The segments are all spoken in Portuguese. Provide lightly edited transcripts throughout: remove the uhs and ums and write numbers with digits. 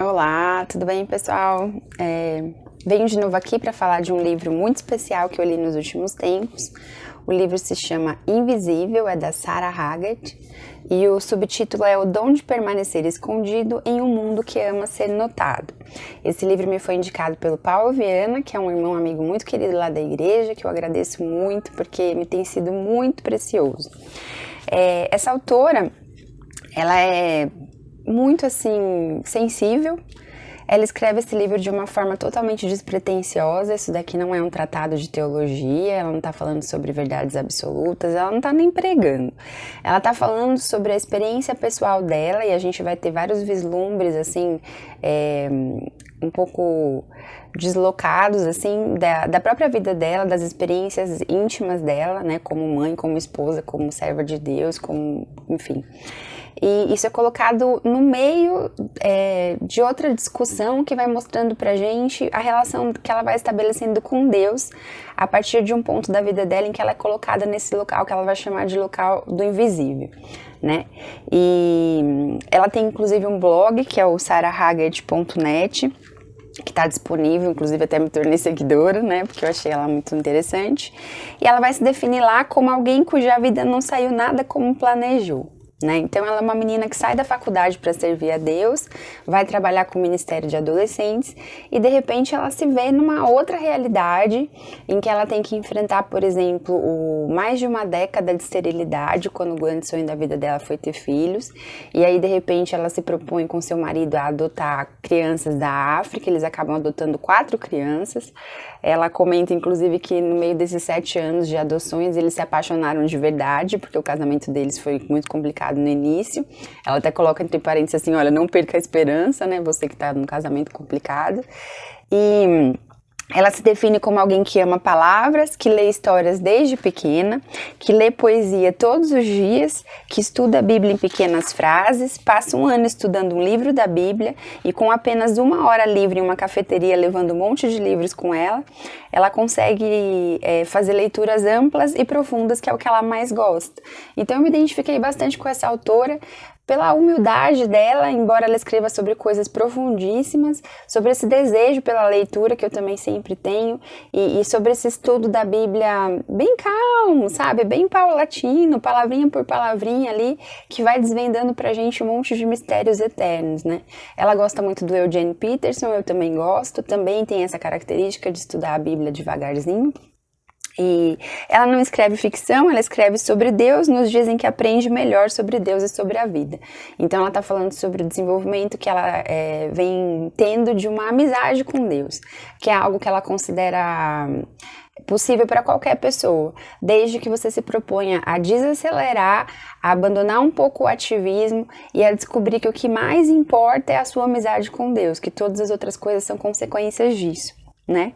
Olá, tudo bem, pessoal? Venho de novo aqui para falar de um livro muito especial que eu li nos últimos tempos. O livro se chama Invisível, é da Sarah Haggard, e o subtítulo é O Dom de Permanecer Escondido em um Mundo que Ama Ser Notado. Esse livro me foi indicado pelo Paulo Viana, que é um irmão amigo muito querido lá da igreja, que eu agradeço muito porque me tem sido muito precioso. Essa autora, ela é muito assim sensível. Ela escreve esse livro de uma forma totalmente despretensiosa. Isso daqui não é um tratado de teologia, ela não está falando sobre verdades absolutas, ela não está nem pregando. Ela está falando sobre a experiência pessoal dela, e a gente vai ter vários vislumbres assim, um pouco deslocados assim da própria vida dela, das experiências íntimas dela, né, como mãe, como esposa, como serva de Deus, como, enfim. E isso é colocado no meio de outra discussão que vai mostrando pra gente a relação que ela vai estabelecendo com Deus a partir de um ponto da vida dela em que ela é colocada nesse local que ela vai chamar de local do invisível, né? E ela tem inclusive um blog que é o sarahhaggard.net, que está disponível, inclusive até me tornei seguidora, né, porque eu achei ela muito interessante, e ela vai se definir lá como alguém cuja vida não saiu nada como planejou. Né? Então ela é uma menina que sai da faculdade para servir a Deus, vai trabalhar com o Ministério de Adolescentes e de repente ela se vê numa outra realidade em que ela tem que enfrentar, por exemplo, mais de uma década de esterilidade, quando o grande sonho da vida dela foi ter filhos, e aí de repente ela se propõe com seu marido a adotar crianças da África. Eles acabam adotando 4 crianças. Ela comenta inclusive que no meio desses 7 anos de adoções eles se apaixonaram de verdade, porque o casamento deles foi muito complicado no início. Ela até coloca entre parênteses assim, olha, não perca a esperança, né, você que tá num casamento complicado. E ela se define como alguém que ama palavras, que lê histórias desde pequena, que lê poesia todos os dias, que estuda a Bíblia em pequenas frases, passa um ano estudando um livro da Bíblia e com apenas 1 hora livre em uma cafeteria levando um monte de livros com ela, ela consegue fazer leituras amplas e profundas, que é o que ela mais gosta. Então eu me identifiquei bastante com essa autora, pela humildade dela, embora ela escreva sobre coisas profundíssimas, sobre esse desejo pela leitura que eu também sempre tenho, e sobre esse estudo da Bíblia bem calmo, sabe? Bem paulatino, palavrinha por palavrinha ali, que vai desvendando pra gente um monte de mistérios eternos, né? Ela gosta muito do Eugene Peterson, eu também gosto, também tem essa característica de estudar a Bíblia devagarzinho. E ela não escreve ficção, ela escreve sobre Deus nos dias em que aprende melhor sobre Deus e sobre a vida. Então ela está falando sobre o desenvolvimento que ela vem tendo de uma amizade com Deus, que é algo que ela considera possível para qualquer pessoa, desde que você se proponha a desacelerar, a abandonar um pouco o ativismo e a descobrir que o que mais importa é a sua amizade com Deus, que todas as outras coisas são consequências disso, né?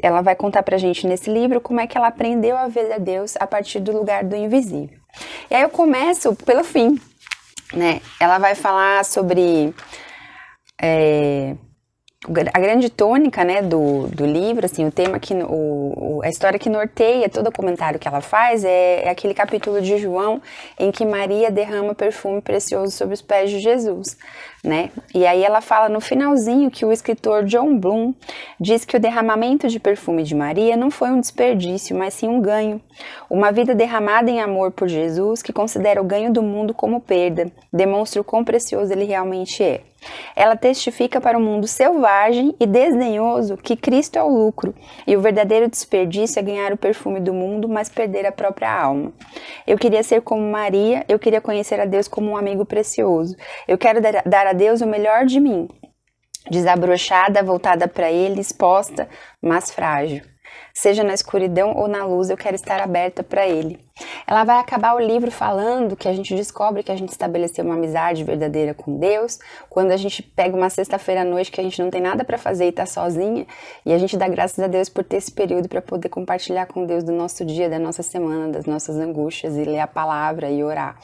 Ela vai contar pra gente nesse livro como é que ela aprendeu a ver a Deus a partir do lugar do invisível. E aí eu começo pelo fim, né? Ela vai falar sobre a grande tônica, né, do livro, assim, o tema que a história que norteia todo o comentário que ela faz é aquele capítulo de João em que Maria derrama perfume precioso sobre os pés de Jesus, né? E aí ela fala no finalzinho que o escritor John Bloom diz que o derramamento de perfume de Maria não foi um desperdício, mas sim um ganho. Uma vida derramada em amor por Jesus, que considera o ganho do mundo como perda, demonstra o quão precioso ele realmente é. Ela testifica para o mundo selvagem e desdenhoso que Cristo é o lucro, e o verdadeiro desperdício é ganhar o perfume do mundo, mas perder a própria alma. Eu queria ser como Maria, eu queria conhecer a Deus como um amigo precioso. Eu quero dar a Deus o melhor de mim, desabrochada, voltada para Ele, exposta, mas frágil. Seja na escuridão ou na luz, eu quero estar aberta para Ele. Ela vai acabar o livro falando que a gente descobre que a gente estabeleceu uma amizade verdadeira com Deus quando a gente pega uma sexta-feira à noite que a gente não tem nada para fazer e está sozinha, e a gente dá graças a Deus por ter esse período para poder compartilhar com Deus do nosso dia, da nossa semana, das nossas angústias, e ler a palavra e orar.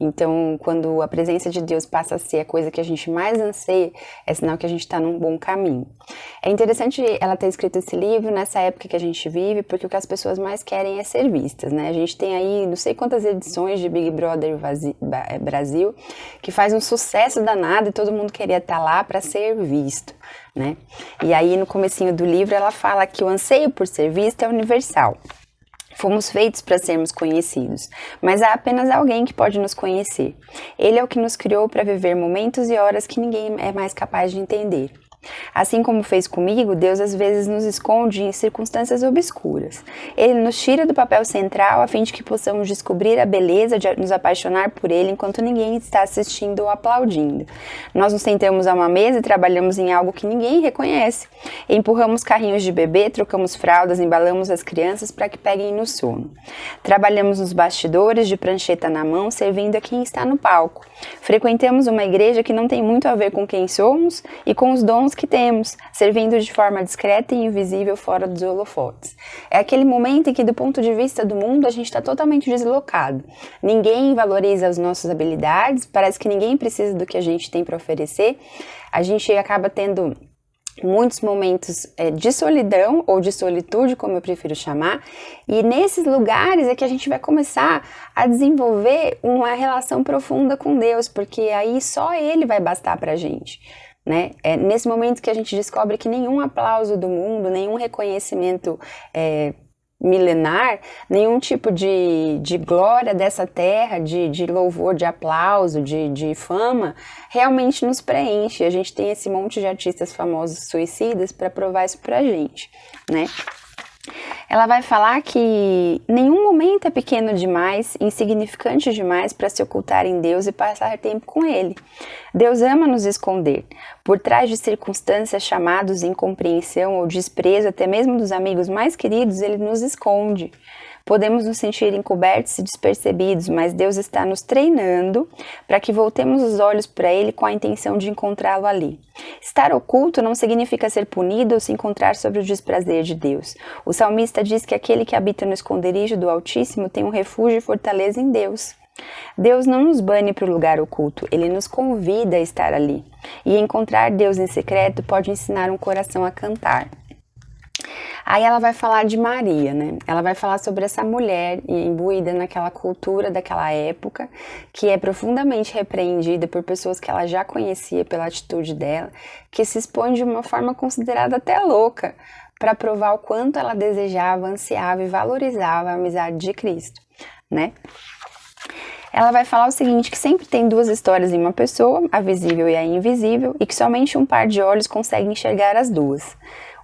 Então, quando a presença de Deus passa a ser a coisa que a gente mais anseia, é sinal que a gente está num bom caminho. É interessante ela ter escrito esse livro nessa época que a gente vive, porque o que as pessoas mais querem é ser vistas, né? A gente tem aí não sei quantas edições de Big Brother Brasil, que faz um sucesso danado e todo mundo queria estar lá para ser visto, né? E aí no comecinho do livro ela fala que o anseio por ser visto é universal. Fomos feitos para sermos conhecidos, mas há apenas alguém que pode nos conhecer. Ele é o que nos criou para viver momentos e horas que ninguém é mais capaz de entender. Assim como fez comigo, Deus às vezes nos esconde em circunstâncias obscuras. Ele nos tira do papel central a fim de que possamos descobrir a beleza de nos apaixonar por Ele enquanto ninguém está assistindo ou aplaudindo. Nós nos sentamos a uma mesa e trabalhamos em algo que ninguém reconhece. Empurramos carrinhos de bebê, trocamos fraldas, embalamos as crianças para que peguem no sono. Trabalhamos nos bastidores, de prancheta na mão, servindo a quem está no palco. Frequentamos uma igreja que não tem muito a ver com quem somos e com os dons que temos, servindo de forma discreta e invisível fora dos holofotes. É aquele momento em que, do ponto de vista do mundo, a gente está totalmente deslocado. Ninguém valoriza as nossas habilidades, parece que ninguém precisa do que a gente tem para oferecer. A gente acaba tendo muitos momentos de solidão ou de solitude, como eu prefiro chamar, e nesses lugares é que a gente vai começar a desenvolver uma relação profunda com Deus, porque aí só Ele vai bastar pra gente. Né? É nesse momento que a gente descobre que nenhum aplauso do mundo, nenhum reconhecimento milenar, nenhum tipo de glória dessa terra, de louvor, de aplauso, de fama, realmente nos preenche. A gente tem esse monte de artistas famosos suicidas para provar isso pra gente, né? Ela vai falar que nenhum momento é pequeno demais, insignificante demais para se ocultar em Deus e passar tempo com Ele. Deus ama nos esconder. Por trás de circunstâncias chamadas incompreensão ou desprezo, até mesmo dos amigos mais queridos, Ele nos esconde. Podemos nos sentir encobertos e despercebidos, mas Deus está nos treinando para que voltemos os olhos para Ele com a intenção de encontrá-lo ali. Estar oculto não significa ser punido ou se encontrar sobre o desprazer de Deus. O salmista diz que aquele que habita no esconderijo do Altíssimo tem um refúgio e fortaleza em Deus. Deus não nos bane para o lugar oculto, Ele nos convida a estar ali. E encontrar Deus em secreto pode ensinar um coração a cantar. Aí ela vai falar de Maria, né? Ela vai falar sobre essa mulher imbuída naquela cultura daquela época, que é profundamente repreendida por pessoas que ela já conhecia pela atitude dela, que se expõe de uma forma considerada até louca, para provar o quanto ela desejava, ansiava e valorizava a amizade de Cristo, né? Ela vai falar o seguinte, que sempre tem duas histórias em uma pessoa, a visível e a invisível, e que somente um par de olhos consegue enxergar as duas.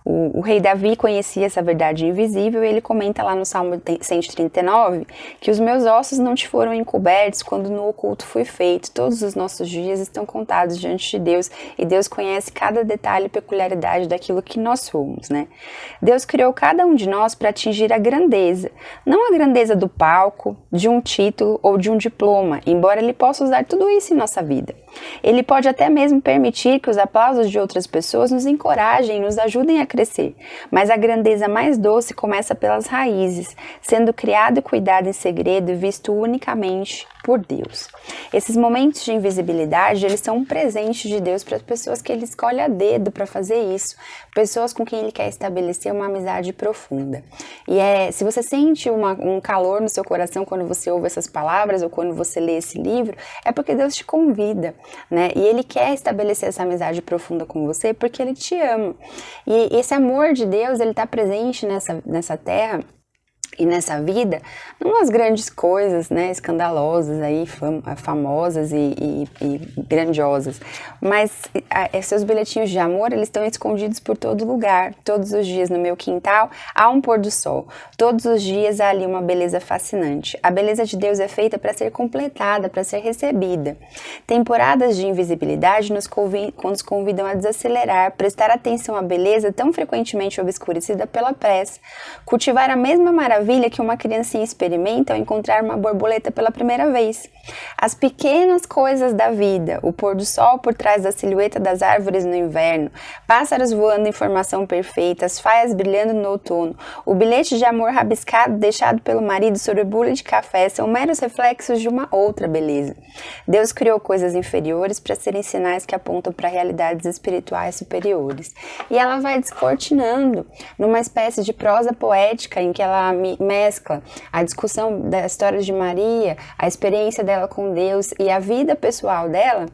O rei Davi conhecia essa verdade invisível e ele comenta lá no Salmo 139 que os meus ossos não te foram encobertos quando no oculto fui feito. Todos os nossos dias estão contados diante de Deus e Deus conhece cada detalhe e peculiaridade daquilo que nós somos, né? Deus criou cada um de nós para atingir a grandeza, não a grandeza do palco, de um título ou de um diploma, embora Ele possa usar tudo isso em nossa vida. Ele pode até mesmo permitir que os aplausos de outras pessoas nos encorajem e nos ajudem a crescer, mas a grandeza mais doce começa pelas raízes, sendo criado e cuidado em segredo e visto unicamente por Deus. Esses momentos de invisibilidade, eles são um presente de Deus para as pessoas que Ele escolhe a dedo para fazer isso, pessoas com quem Ele quer estabelecer uma amizade profunda. E se você sente um calor no seu coração quando você ouve essas palavras ou quando você lê esse livro, é porque Deus te convida, né? E Ele quer estabelecer essa amizade profunda com você porque Ele te ama. E esse amor de Deus, Ele está presente nessa terra e nessa vida, não as grandes coisas, né, escandalosas, aí, famosas e grandiosas, mas seus bilhetinhos de amor, eles estão escondidos por todo lugar. Todos os dias no meu quintal há um pôr do sol, todos os dias há ali uma beleza fascinante. A beleza de Deus é feita para ser completada, para ser recebida. Temporadas de invisibilidade nos convidam a desacelerar, prestar atenção à beleza tão frequentemente obscurecida pela pressa, cultivar a mesma maravilha maravilha que uma criancinha experimenta ao encontrar uma borboleta pela primeira vez. As pequenas coisas da vida, o pôr do sol por trás da silhueta das árvores no inverno, pássaros voando em formação perfeita, as faias brilhando no outono, o bilhete de amor rabiscado deixado pelo marido sobre o bule de café são meros reflexos de uma outra beleza. Deus criou coisas inferiores para serem sinais que apontam para realidades espirituais superiores. E ela vai descortinando numa espécie de prosa poética em que ela mescla a discussão da história de Maria, a experiência dela com Deus e a vida pessoal dela.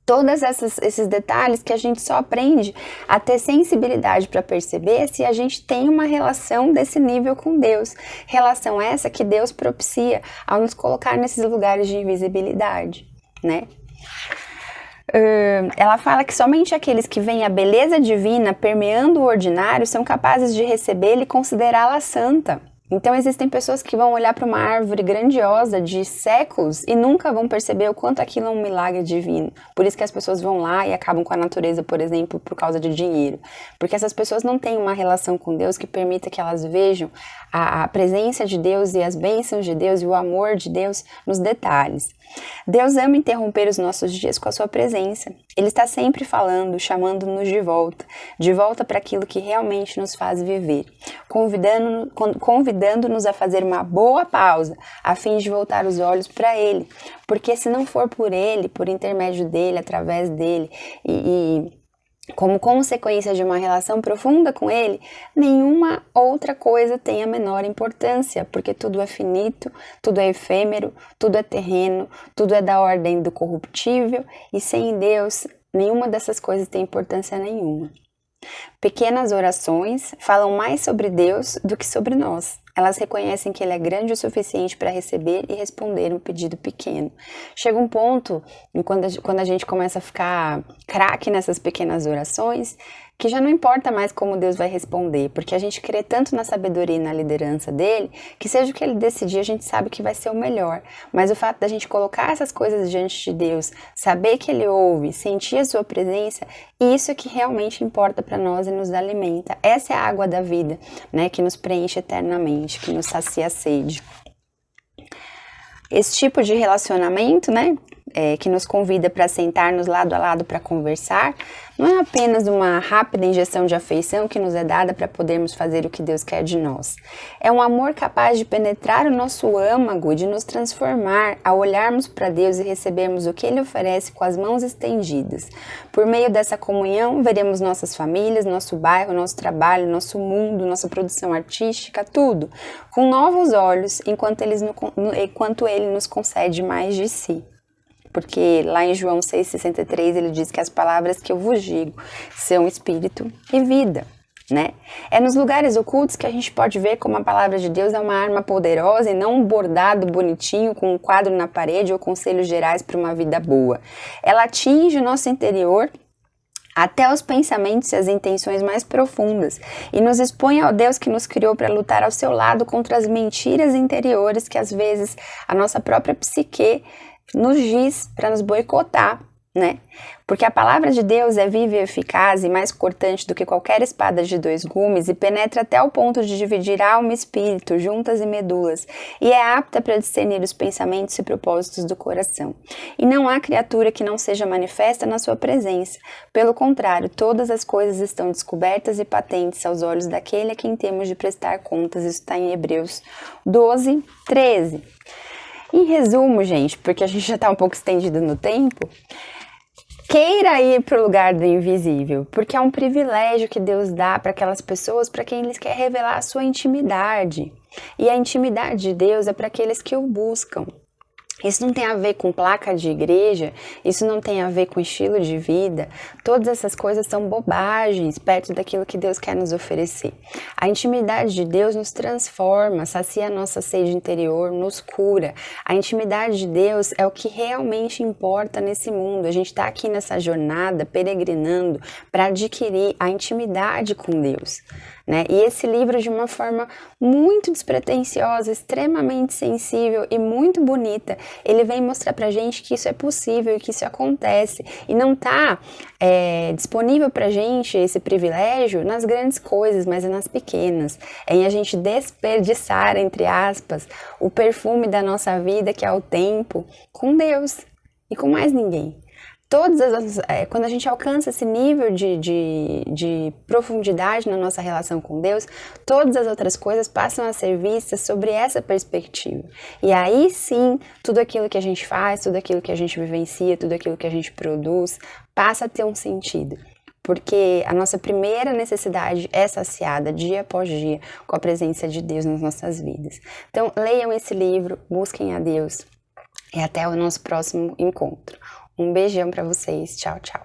Todos esses detalhes que a gente só aprende a ter sensibilidade para perceber se a gente tem uma relação desse nível com Deus. Relação essa que Deus propicia ao nos colocar nesses lugares de invisibilidade, né? Ela fala que somente aqueles que veem a beleza divina permeando o ordinário são capazes de recebê-la e considerá-la santa. Então existem pessoas que vão olhar para uma árvore grandiosa de séculos e nunca vão perceber o quanto aquilo é um milagre divino. Por isso que as pessoas vão lá e acabam com a natureza, por exemplo, por causa de dinheiro. Porque essas pessoas não têm uma relação com Deus que permita que elas vejam a presença de Deus e as bênçãos de Deus e o amor de Deus nos detalhes. Deus ama interromper os nossos dias com a sua presença. Ele está sempre falando, chamando-nos de volta para aquilo que realmente nos faz viver, convidando-nos a fazer uma boa pausa, a fim de voltar os olhos para Ele, porque se não for por Ele, por intermédio dEle, através dEle como consequência de uma relação profunda com Ele, nenhuma outra coisa tem a menor importância, porque tudo é finito, tudo é efêmero, tudo é terreno, tudo é da ordem do corruptível, e sem Deus, nenhuma dessas coisas tem importância nenhuma. Pequenas orações falam mais sobre Deus do que sobre nós. Elas reconhecem que Ele é grande o suficiente para receber e responder um pedido pequeno. Chega um ponto, quando a gente começa a ficar craque nessas pequenas orações, que já não importa mais como Deus vai responder, porque a gente crê tanto na sabedoria e na liderança dele, que seja o que ele decidir, a gente sabe que vai ser o melhor. Mas o fato da gente colocar essas coisas diante de Deus, saber que ele ouve, sentir a sua presença, isso é que realmente importa para nós e nos alimenta. Essa é a água da vida, né, que nos preenche eternamente, que nos sacia a sede. Esse tipo de relacionamento, né, que nos convida para sentar-nos lado a lado para conversar, não é apenas uma rápida injeção de afeição que nos é dada para podermos fazer o que Deus quer de nós. É um amor capaz de penetrar o nosso âmago, de nos transformar ao olharmos para Deus e recebermos o que Ele oferece com as mãos estendidas. Por meio dessa comunhão, veremos nossas famílias, nosso bairro, nosso trabalho, nosso mundo, nossa produção artística, tudo, com novos olhos, enquanto Ele nos concede mais de si. Porque lá em João 6,63 ele diz que as palavras que eu vos digo são espírito e vida, né? É nos lugares ocultos que a gente pode ver como a palavra de Deus é uma arma poderosa e não um bordado bonitinho com um quadro na parede ou conselhos gerais para uma vida boa. Ela atinge o nosso interior até os pensamentos e as intenções mais profundas, e nos expõe ao Deus que nos criou para lutar ao seu lado contra as mentiras interiores que às vezes a nossa própria psique nos diz para nos boicotar, né? Porque a palavra de Deus é viva e eficaz e mais cortante do que qualquer espada de 2 gumes e penetra até o ponto de dividir alma e espírito, juntas e medulas, e é apta para discernir os pensamentos e propósitos do coração. E não há criatura que não seja manifesta na sua presença. Pelo contrário, todas as coisas estão descobertas e patentes aos olhos daquele a quem temos de prestar contas. Isso está em Hebreus 12, 13. Em resumo, gente, porque a gente já está um pouco estendido no tempo, queira ir para o lugar do invisível, porque é um privilégio que Deus dá para aquelas pessoas para quem Ele quer revelar a sua intimidade. E a intimidade de Deus é para aqueles que o buscam. Isso não tem a ver com placa de igreja, isso não tem a ver com estilo de vida, todas essas coisas são bobagens perto daquilo que Deus quer nos oferecer. A intimidade de Deus nos transforma, sacia a nossa sede interior, nos cura. A intimidade de Deus é o que realmente importa nesse mundo. A gente está aqui nessa jornada, peregrinando, para adquirir a intimidade com Deus. né? E esse livro, de uma forma muito despretensiosa, extremamente sensível e muito bonita, ele vem mostrar pra gente que isso é possível e que isso acontece. E não tá disponível pra gente esse privilégio nas grandes coisas, mas é nas pequenas. É em a gente desperdiçar, entre aspas, o perfume da nossa vida, que é o tempo, com Deus e com mais ninguém. Quando a gente alcança esse nível de profundidade na nossa relação com Deus, todas as outras coisas passam a ser vistas sobre essa perspectiva. E aí sim, tudo aquilo que a gente faz, tudo aquilo que a gente vivencia, tudo aquilo que a gente produz, passa a ter um sentido. Porque a nossa primeira necessidade é saciada dia após dia com a presença de Deus nas nossas vidas. Então, leiam esse livro, busquem a Deus e até o nosso próximo encontro. Um beijão para vocês. Tchau, tchau.